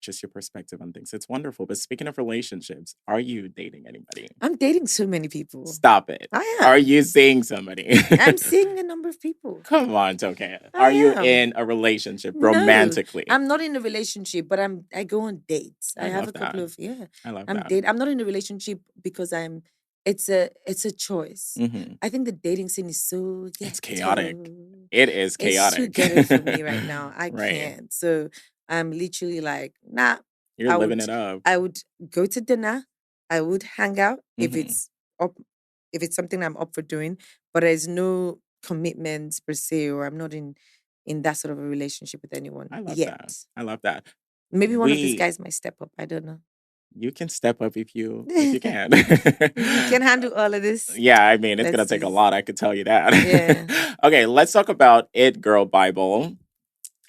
S1: just your perspective on things. It's wonderful. But speaking of relationships, are you dating anybody?
S2: I'm dating so many people.
S1: Stop it.
S2: I am.
S1: Are you seeing somebody?
S2: I'm seeing a number of people.
S1: Come on, Toke. Are you in a relationship romantically?
S2: No, I'm not in a relationship, but I go on dates. I have a couple of
S1: I love
S2: I'm
S1: that.
S2: I'm not in a relationship because it's a choice. I think the dating scene is so
S1: It's chaotic. It is chaotic.
S2: It's too ghetto for me right now. I can't. So I'm literally like, nah.
S1: You're living it up.
S2: I would go to dinner. I would hang out if it's something I'm up for doing, but there's no commitments per se, or I'm not in that sort of a relationship with anyone yet.
S1: I love that.
S2: Maybe one of these guys might step up. I don't know.
S1: You can step up if you can.
S2: You can handle all of this.
S1: Yeah, I mean, it's going to take a lot. I could tell you that. Yeah. Okay, let's talk about It Girl Bible.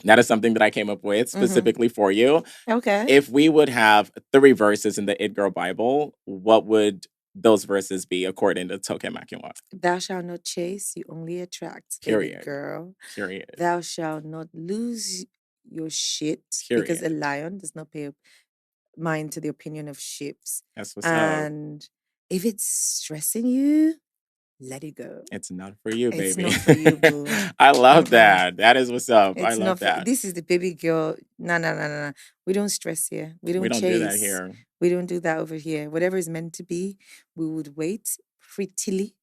S1: That is something that I came up with specifically for you.
S2: Okay.
S1: If we would have 3 verses in the It Girl Bible, what would those verses be according to Toke Makiwa?
S2: Thou shalt not chase, you only attract.
S1: Period.
S2: Girl.
S1: Period.
S2: Thou shalt not lose your shit.
S1: Period.
S2: Because a lion does not pay mind to the opinion of ships.
S1: That's what's up.
S2: And if it's stressing you, let it go.
S1: It's not for you, baby.
S2: It's not for you, boo.
S1: I love that. That is what's up. I love that.
S2: This is the baby girl. No. We don't stress here. We don't chase.
S1: do that here.
S2: We don't do that over here. Whatever is meant to be, we would wait prettily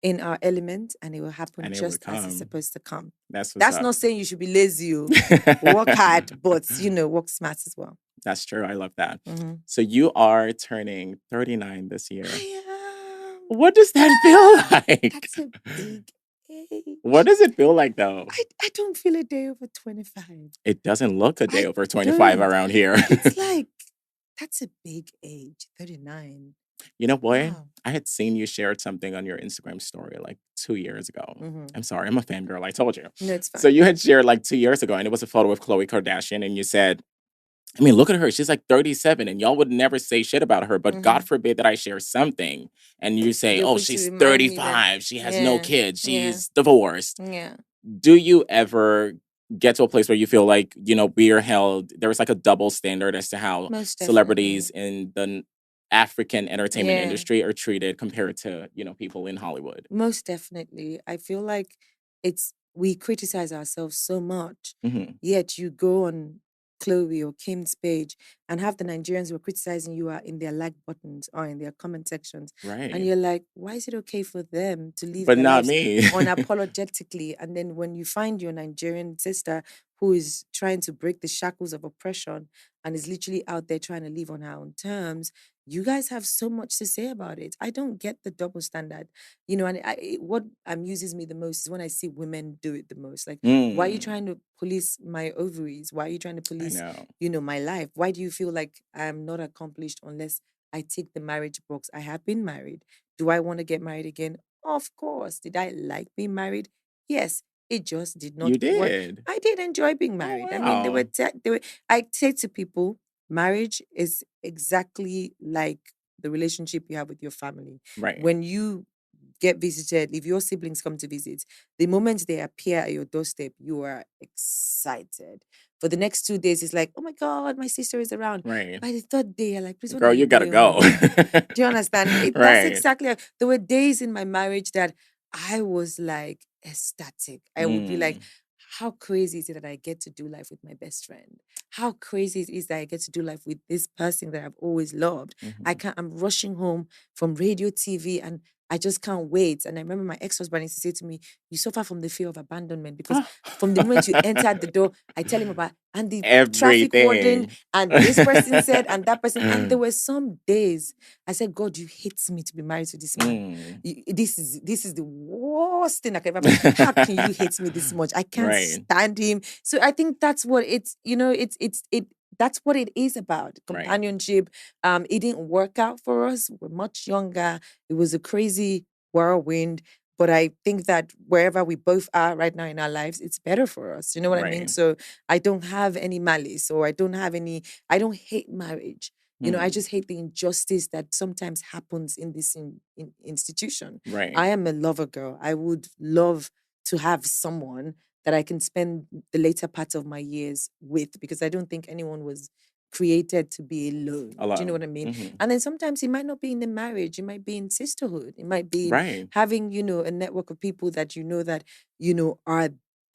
S2: in our element, and it will happen just as it's supposed to come. That's not saying you should be lazy. Work hard, but work smart as well.
S1: That's true. I love that. So you are turning 39 this year.
S2: I am.
S1: What does that feel like?
S2: That's a big age.
S1: What does it feel like, though?
S2: I don't feel a day over 25.
S1: It doesn't look a day over 25 around here.
S2: It's like, that's a big age, 39.
S1: You know what? Wow. I had seen you shared something on your Instagram story like 2 years ago. I'm sorry, I'm a fangirl. I told you.
S2: No, it's fine.
S1: So you had shared like 2 years ago, and it was a photo of Khloe Kardashian, and you said, I mean, look at her. She's like 37, and y'all would never say shit about her. But God forbid that I share something, and you say, "Oh, she's 35. She has no kids. She's divorced."
S2: Yeah.
S1: Do you ever get to a place where you feel like we are held? There is like a double standard as to how celebrities in the African entertainment industry are treated compared to people in Hollywood.
S2: Most definitely, I feel like we criticize ourselves so much, yet you go on Chloe or Kim's page and have the Nigerians who are criticizing you are in their like buttons or in their comment sections.
S1: Right.
S2: And you're like, why is it okay for them to live
S1: but
S2: their
S1: not
S2: lives
S1: me.
S2: unapologetically? And then when you find your Nigerian sister who is trying to break the shackles of oppression and is literally out there trying to live on her own terms, you guys have so much to say about it. I don't get the double standard, you know. And what amuses me the most is when I see women do it the most. Like, why are you
S1: Mm,
S2: trying to police my ovaries? Why are you trying to
S1: I
S2: police,
S1: know.
S2: my life? Why do you feel like I'm not accomplished unless I tick the marriage box? I have been married. Do I want to get married again? Of course. Did I like being married? Yes. It just did not
S1: You
S2: work.
S1: did.
S2: I did enjoy being
S1: Oh,
S2: married. I mean,
S1: wow.
S2: I say to people, marriage is exactly like the relationship you have with your family.
S1: Right.
S2: When you get visited, if your siblings come to visit, the moment they appear at your doorstep, you are excited. For the next 2 days, it's like, oh my God, my sister is around.
S1: Right.
S2: By the third day, you're like, please, when are
S1: Girl,
S2: you
S1: you gotta
S2: going
S1: go.
S2: home? Do you understand? That's
S1: Right.
S2: exactly. There were days in my marriage that I was like ecstatic. I would be like,
S1: Mm,
S2: how crazy is it that I get to do life with my best friend? How crazy it is that I get to do life with this person that I've always loved.
S1: mhm.
S2: I'm rushing home from radio, TV, and I just can't wait. And I remember my ex-husband used to say to me, you suffer from the fear of abandonment because from the moment you enter the door, I tell him about and the traffic warden
S1: Everything.
S2: and this person said and that person. And there were some days I said, God, you hate me to be married to this man.
S1: Mm.
S2: This is the worst thing I could ever. How can you hate me this much? I can't
S1: Right.
S2: stand him. So I think that's what it's that's what it is about.
S1: Right.
S2: Companionship. It didn't work out for us. We're much younger. It was a crazy whirlwind. But I think that wherever we both are right now in our lives, it's better for us. You know what I mean?
S1: Right.
S2: So I don't have any malice or I don't hate marriage. I
S1: Mm.
S2: just hate the injustice that sometimes happens in this institution.
S1: Right.
S2: I am a lover girl. I would love to have someone that I can spend the later part of my years with because I don't think anyone was created to be alone. Do you know what
S1: Alone.
S2: I mean?
S1: Hmm.
S2: And then sometimes it might not be in the marriage, it might be in sisterhood, it might be in
S1: Right.
S2: having, a network of people that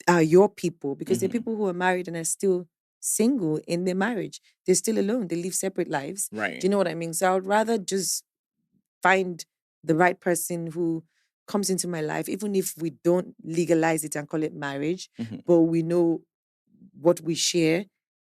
S2: are your people because there are
S1: Hmm.
S2: people who are married and are still single in their marriage. They're still alone. They live separate lives. Do
S1: Right.
S2: you know what I mean? So I would rather just find the right person who comes into my life, even if we don't legalize it and call it marriage,
S1: Hmm.
S2: but we know what we share.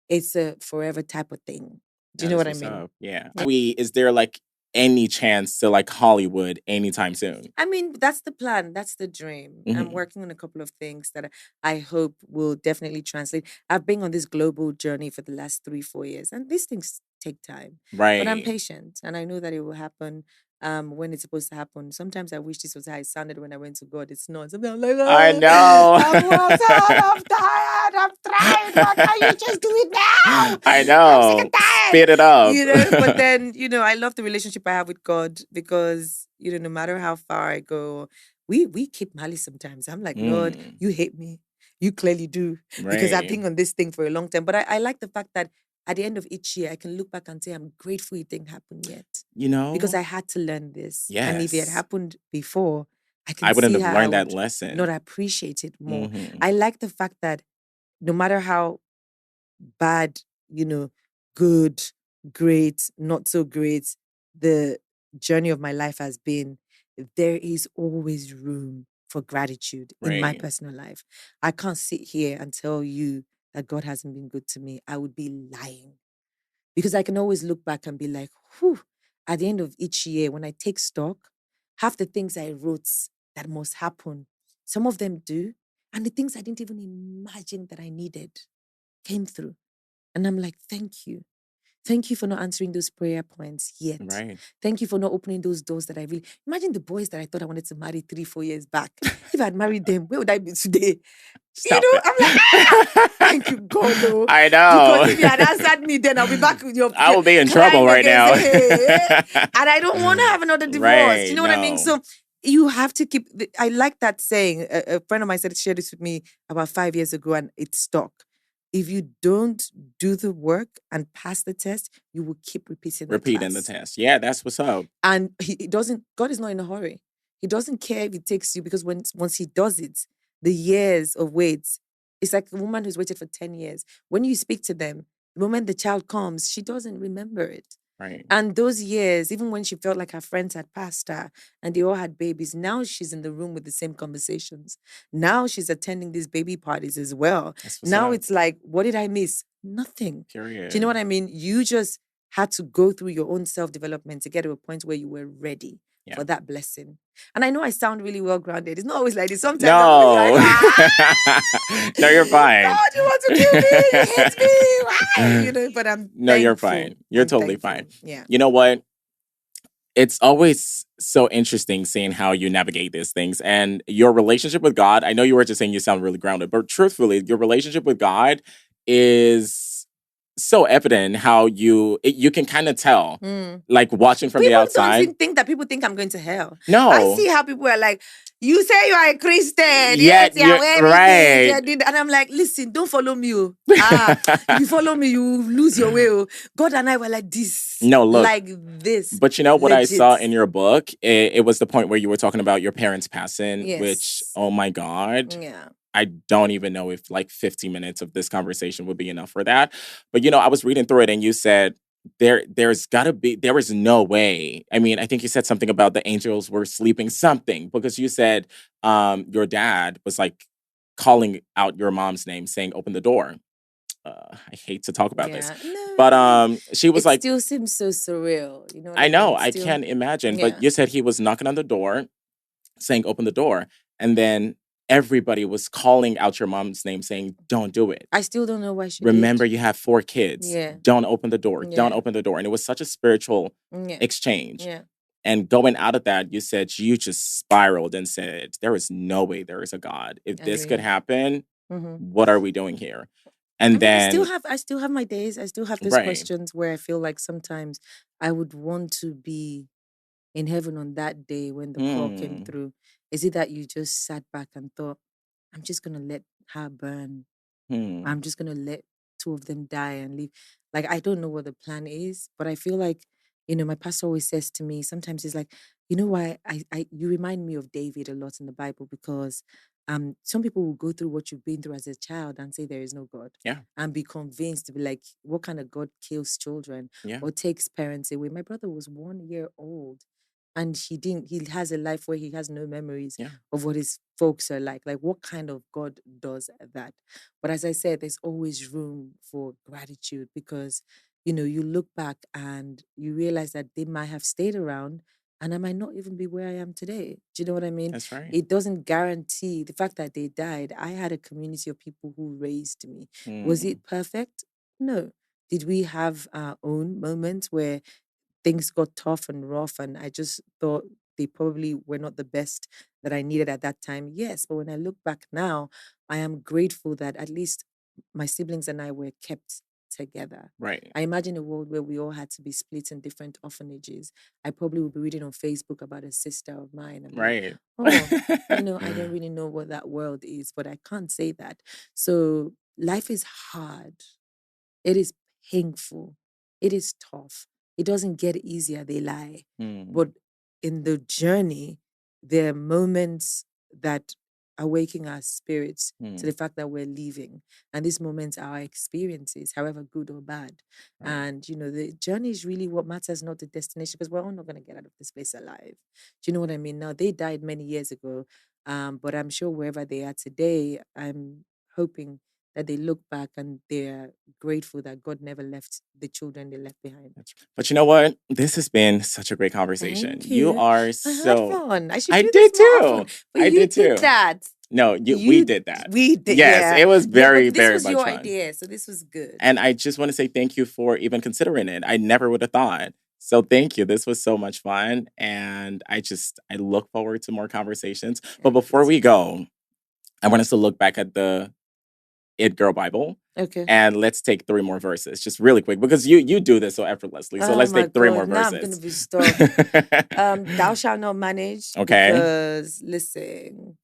S2: It's a forever type of thing. Do you
S1: That
S2: know
S1: is
S2: what I
S1: what's
S2: mean?
S1: up. Yeah. Is there like any chance to like Hollywood anytime soon?
S2: I mean, that's the plan. That's the dream. I'm
S1: Hmm.
S2: working on a couple of things that I hope will definitely translate. I've been on this global journey for the last 3, 4 years, and these things take time. But I'm
S1: Right.
S2: patient, and I know that it will happen when it's supposed to happen. Sometimes I wish this was how it sounded when I went to God. It's not. Sometimes I'm like,
S1: I
S2: oh,
S1: know.
S2: I've worked hard, I'm tired, I'm tried. Why can't you just do it now?
S1: I
S2: I'm sick
S1: know.
S2: and tired.
S1: Spit it up.
S2: But then, I love the relationship I have with God because, no matter how far I go, we keep malice sometimes. I'm like, Lord,
S1: Mm,
S2: you hate me. You clearly do. Because I've
S1: right.
S2: been on this thing for a long time. But I like the fact that at the end of each year, I can look back and say, I'm grateful it didn't happen yet.
S1: You
S2: Because
S1: know,
S2: I had to learn this. And if it had
S1: yes.
S2: happened before, I can
S1: I wouldn't
S2: see
S1: have
S2: how I
S1: learned that
S2: would not
S1: lesson.
S2: appreciate it more.
S1: Hmm.
S2: I like the fact that no matter how bad, good, great, not so great, the journey of my life has been, there is always room for gratitude in my
S1: Right.
S2: personal life. I can't sit here and tell you that God hasn't been good to me. I would be lying because I can always look back and be like, whew, at the end of each year, when I take stock, half the things I wrote that must happen, some of them do. And the things I didn't even imagine that I needed came through. And I'm like, thank you. Thank you for not answering those prayer points yet.
S1: Right.
S2: Thank you for not opening those doors that I really imagine the boys that I thought I wanted to marry 3, 4 years back. If I'd married them, where would I be today?
S1: Stop
S2: I'm like, thank you, God, though.
S1: I
S2: Because
S1: know.
S2: if you had answered me, then I'll be back with your
S1: I will be in trouble
S2: crying
S1: right
S2: again,
S1: now.
S2: say, hey. And I don't want to have another divorce. You
S1: Right.
S2: know what I mean?
S1: No.
S2: So you have to keep, I like that saying. A friend of mine shared this with me about 5 years ago and it stuck. If you don't do the work and pass the test, you will keep repeating that
S1: Repeating the
S2: class.
S1: test. Yeah, that's what's up.
S2: And he doesn't, God is not in a hurry. He doesn't care if it takes you because once he does it, the years of wait, it's like a woman who's waited for 10 years. When you speak to them, the moment the child comes, she doesn't remember it.
S1: Right.
S2: And those years, even when she felt like her friends had passed her and they all had babies, now she's in the room with the same conversations. Now she's attending these baby parties as well.
S1: That's what's
S2: Now
S1: up.
S2: it's like, what did I miss? Nothing. Do you know
S1: Period.
S2: what I mean? You just had to go through your own self-development to get to a point where you were ready for that blessing. And I know I sound really well-grounded. It's not always like this. Sometimes
S1: no.
S2: I'm like,
S1: no, you're fine.
S2: God, you want to kill me? You hate me? Why? You know, but I'm
S1: No,
S2: thankful.
S1: you're fine. You're totally
S2: thankful.
S1: fine.
S2: Yeah.
S1: You know what? It's always so interesting seeing how you navigate these things and your relationship with God. I know you were just saying you sound really grounded, but truthfully, your relationship with God is so evident how you can kind of tell, like watching from the outside.
S2: Don't think that people think I'm going to hell.
S1: No.
S2: I see how people are like, you say you are a Christian,
S1: Yet you're right.
S2: and I'm like, listen, don't follow me. If you follow me, you lose your way. God and I were like this.
S1: No, look.
S2: Like this.
S1: But you know what I saw in your book? It was the point where you were talking about your parents passing, which, oh my God.
S2: Yeah.
S1: I don't even know if like 50 minutes of this conversation would be enough for that. But, you know, I was reading through it and you said, there is no way. I mean, I think you said something about the angels were sleeping something because you said your dad was like calling out your mom's name saying, open the door. I hate to talk about this, but she was like,
S2: still seems so surreal. You know what
S1: I know,
S2: I
S1: still, I can't imagine. But you said he was knocking on the door saying, open the door. And then everybody was calling out your mom's name saying, don't do it.
S2: I still don't know why she
S1: Remember,
S2: did.
S1: you have 4 kids.
S2: Yeah.
S1: Don't open the door. Yeah. Don't open the door. And it was such a spiritual exchange. Yeah. And going out of that, you said you just spiraled and said, there is no way there is a God. If this could happen, what are we doing here? And then
S2: I still have my days. I still have those questions where I feel like sometimes I would want to be in heaven on that day when the call came through. Is it that you just sat back and thought, I'm just gonna let her burn. I'm just gonna let 2 of them die and leave. Like, I don't know what the plan is, but I feel like, you know, my pastor always says to me, sometimes he's like, you know why you remind me of David a lot in the Bible because some people will go through what you've been through as a child and say there is no God.
S1: Yeah.
S2: And be convinced to be like, what kind of God kills children or takes parents away? My brother was 1 year old and he has a life where he has no memories of what his folks are like. Like, what kind of God does that? But as I said, there's always room for gratitude because, you know, you look back and you realize that they might have stayed around and I might not even be where I am today. Do you know what I mean?
S1: That's right.
S2: It doesn't guarantee the fact that they died. I had a community of people who raised me. Was it perfect? No. Did we have our own moments where things got tough and rough and I just thought they probably were not the best that I needed at that time? Yes. But when I look back now, I am grateful that at least my siblings and I were kept together.
S1: Right.
S2: I imagine a world where we all had to be split in different orphanages. I probably would be reading on Facebook about a sister of mine. And
S1: right.
S2: Like, oh, you know, I don't really know what that world is, but I can't say that. So life is hard. It is painful. It is tough. It doesn't get easier, they lie. But in the journey, there are moments that are waking our spirits to the fact that we're leaving. And these moments are our experiences, however good or bad. Right. And, you know, the journey is really what matters, not the destination, because we're all not going to get out of this place alive. Do you know what I mean? Now, they died many years ago, but I'm sure wherever they are today, I'm hoping that they look back and they're grateful that God never left the children they left behind.
S1: But you know what? This has been such a great conversation.
S2: Thank you.
S1: are
S2: so. I had fun. I should
S1: I
S2: do
S1: did
S2: this more
S1: too.
S2: often. But
S1: I
S2: you
S1: did too.
S2: That.
S1: No, we did that.
S2: We did.
S1: Yes, it was very,
S2: but this
S1: very
S2: was
S1: much
S2: your
S1: fun.
S2: idea, so this was good.
S1: And I just want to say thank you for even considering it. I never would have thought. So thank you. This was so much fun. And I look forward to more conversations. But before we go, I want us to look back at the It Girl Bible.
S2: Okay.
S1: And let's take 3 more verses, just really quick, because you do this so effortlessly. So let's take 3 more verses.
S2: Now I'm going to be stuck. Thou shalt not manage.
S1: Okay.
S2: Because, listen.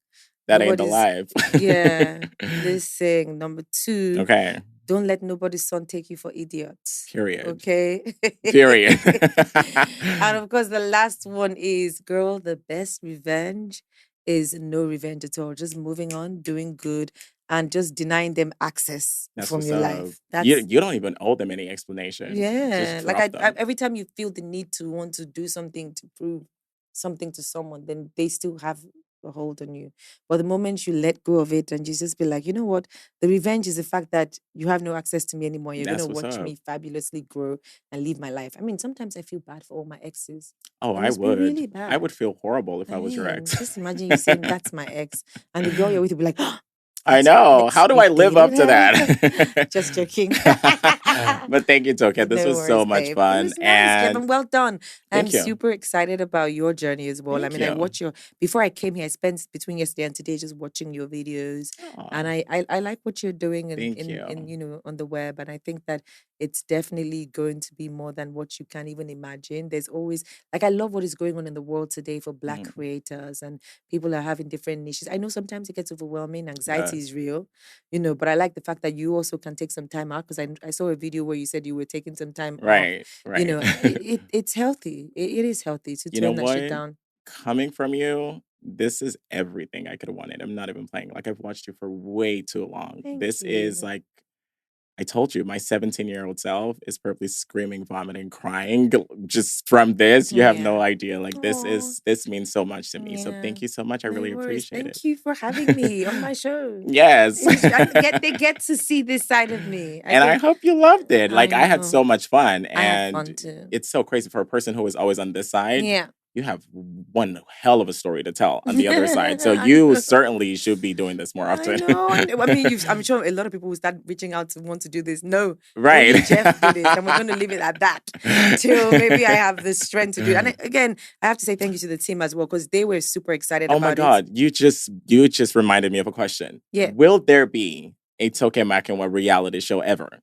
S1: That ain't alive.
S2: Yeah. Listen. Number 2.
S1: Okay.
S2: Don't let nobody's son take you for idiots.
S1: Period.
S2: Okay?
S1: Period.
S2: And of course, the last one is, girl, the best revenge is no revenge at all. Just moving on, doing good, and just denying them access from your life.
S1: You don't even owe them any explanation.
S2: Yeah. Like every time you feel the need to want to do something to prove something to someone, then they still have a hold on you. But the moment you let go of it and you just be like, you know what? The revenge is the fact that you have no access to me anymore. You're going to
S1: That's what's
S2: watch
S1: up.
S2: me fabulously grow and live my life. I mean, sometimes I feel bad for all my exes.
S1: Oh,
S2: It
S1: I
S2: must be
S1: would.
S2: really
S1: I would
S2: bad.
S1: feel horrible if
S2: I
S1: I was your
S2: mean,
S1: ex.
S2: just imagine you saying, that's my ex. And the girl you're with will be like, oh,
S1: I
S2: that's my
S1: know.
S2: ex.
S1: How do I
S2: You've
S1: live
S2: dated
S1: up to
S2: her.
S1: that?
S2: Just joking.
S1: But thank you, Toke. This
S2: No
S1: was so
S2: worries,
S1: much
S2: babe. It
S1: fun.
S2: was nice, Jeff,
S1: And
S2: and well done. I'm
S1: thank you.
S2: super excited about your journey as well. I
S1: Thank
S2: mean, I
S1: you.
S2: watch your before I came here, I spent between yesterday and today just watching your videos. And
S1: Aw,
S2: I like what you're doing
S1: thank you.
S2: in on the web. And I think that it's definitely going to be more than what you can even imagine. There's always like I love what is going on in the world today for Black
S1: Mm,
S2: creators, and people are having different niches. I know sometimes it gets overwhelming, anxiety is
S1: yes.
S2: real, but I like the fact that you also can take some time out, because I saw a video where you said you were taking some time off.
S1: Right, right.
S2: It's healthy. It is healthy to
S1: You know
S2: turn that shit
S1: what?
S2: down.
S1: Coming from you, this is everything I could have wanted. I'm not even playing. Like, I've watched you for way too long.
S2: Thank
S1: This is
S2: you.
S1: like, I told you, my 17-year-old self is probably screaming, vomiting, crying just from this. You have no
S2: Yeah.
S1: idea. Like,
S2: Oh,
S1: this means so much to me. So
S2: yeah.
S1: thank you so much. I
S2: No
S1: really
S2: worries.
S1: appreciate
S2: Thank you for having
S1: it.
S2: me on my show.
S1: Yes.
S2: They get to see this side of me. I
S1: And I
S2: think
S1: hope you loved it.
S2: I
S1: Like, I had
S2: know.
S1: so much fun.
S2: I had
S1: And
S2: fun too.
S1: it's so crazy for a person who is always on this side.
S2: Yeah.
S1: You have one hell of a story to tell on the other side. So
S2: I
S1: you
S2: know.
S1: certainly should be doing this more
S2: I
S1: often.
S2: know. I mean, I'm sure a lot of people will start reaching out to want to do this. No,
S1: Right.
S2: only Jeff did it, and we're going to leave it at that till maybe I have the strength to do it. And again, I have to say thank you to the team as well, because they were super excited
S1: Oh my
S2: about it.
S1: God. You just reminded me of a question.
S2: Yeah.
S1: Will there be a Toke Makinwa reality show ever?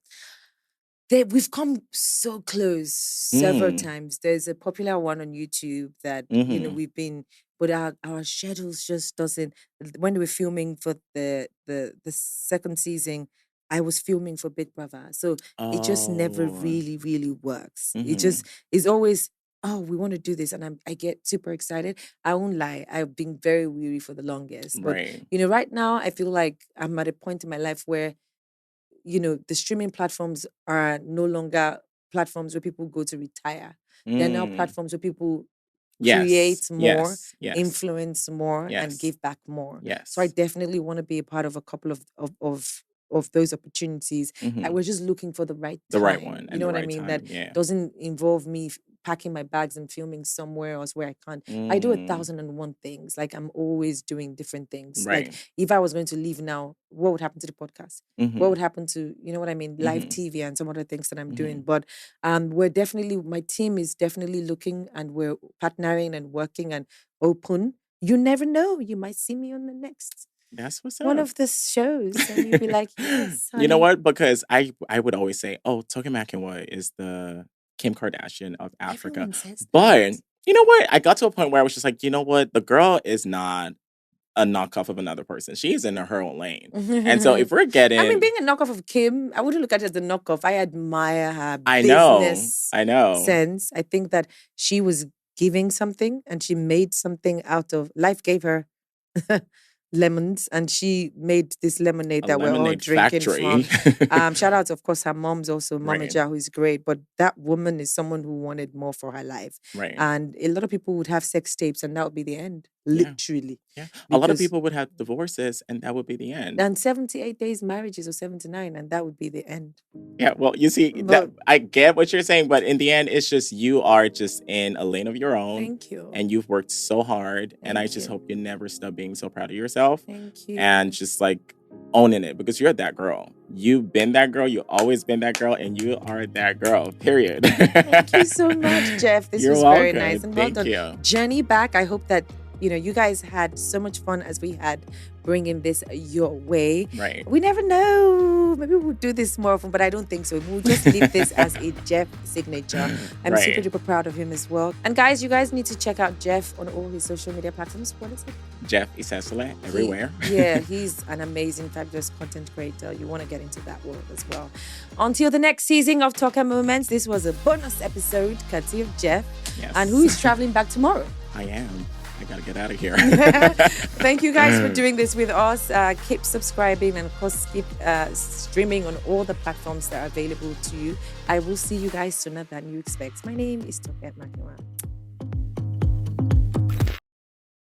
S2: We've come so close several
S1: Mm.
S2: times. There's a popular one on YouTube that
S1: Mm-hmm.
S2: we've been, but our schedules just doesn't. When we were filming for the second season, I was filming for Big Brother, so it just never
S1: Oh.
S2: really works. It
S1: Mm-hmm.
S2: just is always, oh, we want to do this, and I get super excited. I won't lie, I've been very weary for the longest, but
S1: Right.
S2: right now I feel like I'm at a point in my life where the streaming platforms are no longer platforms where people go to retire. They're now
S1: Mm.
S2: platforms where people
S1: Yes.
S2: create more,
S1: Yes. Yes.
S2: influence more, and
S1: Yes.
S2: give back more. So I
S1: Yes.
S2: definitely want to be a part of a couple of those opportunities. Like
S1: Mm-hmm.
S2: we're just looking for the right
S1: The right
S2: time.
S1: one
S2: You
S1: and
S2: know
S1: the
S2: what I
S1: right
S2: mean? That
S1: timing. Yeah.
S2: doesn't involve me packing my bags and filming somewhere else where I can't. I do
S1: Mm.
S2: 1,001 things. Like I'm always doing different things. Like
S1: Right.
S2: if I was going to leave now, what would happen to the podcast? What
S1: Mm-hmm.
S2: would happen to, you know what I mean, live
S1: Mm-hmm.
S2: TV and some other things that I'm
S1: Mm-hmm.
S2: doing? But my team is definitely looking, and we're partnering and working and open. You never know. You might see me on the next
S1: That's what's
S2: one
S1: up.
S2: of the shows, and you'll be like, yes,
S1: You know
S2: honey.
S1: what? Because I would always say, oh, Toke Makinwa is the Kim Kardashian of Africa.
S2: Everyone says
S1: But
S2: that.
S1: you know what? I got to a point where I was just like, you know what? The girl is not a knockoff of another person. She is in her own lane. And so if we're
S2: I mean,
S1: getting,
S2: being a knockoff of Kim, I wouldn't look at it as a knockoff. I admire her
S1: I know,
S2: business
S1: I know.
S2: sense. I think that she was giving something and she made something out of life, gave her lemons, and she made this lemonade
S1: A
S2: that we're all
S1: lemonade
S2: drinking
S1: factory.
S2: from. Shout out, of course, her mom's also Mama
S1: Right,
S2: Ja, who's great. But that woman is someone who wanted more for her life.
S1: right.
S2: And a lot of people would have sex tapes and that would be the end.
S1: Yeah,
S2: Literally.
S1: yeah. A lot of
S2: Because
S1: people would have divorces and that would be the end.
S2: and 78 days marriages or 79, and that would be the end.
S1: Yeah, well, you see, that
S2: But
S1: I get what you're saying, but in the end, it's just you are just in a lane of your own,
S2: thank you.
S1: and you've worked so hard, and I
S2: Thank
S1: just
S2: you.
S1: hope you never stop being so proud of yourself
S2: Thank you.
S1: and just like owning it because you're that girl. You've been that girl. You've always been that girl, and you are that girl. Period.
S2: Thank you so much, Jeff. This
S1: You're
S2: was very
S1: welcome.
S2: nice and well
S1: Thank
S2: done.
S1: you.
S2: Journey back. I hope that you guys had so much fun as we had bringing this your way.
S1: Right.
S2: We never know. Maybe we'll do this more often, but I don't think so. We'll just leave this as a Jeff signature. I'm
S1: Right.
S2: super duper proud of him as well. And guys, you guys need to check out Jeff on all his social media platforms. What is it?
S1: Jeff ISESELE everywhere.
S2: Yeah, he's an amazing, fabulous content creator. You want to get into that world as well. Until the next season of TokeMoments, this was a bonus episode courtesy of Jeff.
S1: Yes.
S2: And who is traveling back tomorrow?
S1: I am. I gotta get out of here.
S2: Thank you guys for doing this with us. Keep subscribing and of course keep streaming on all the platforms that are available to you. I will see you guys sooner than you expect. My name is Toke Makinwa.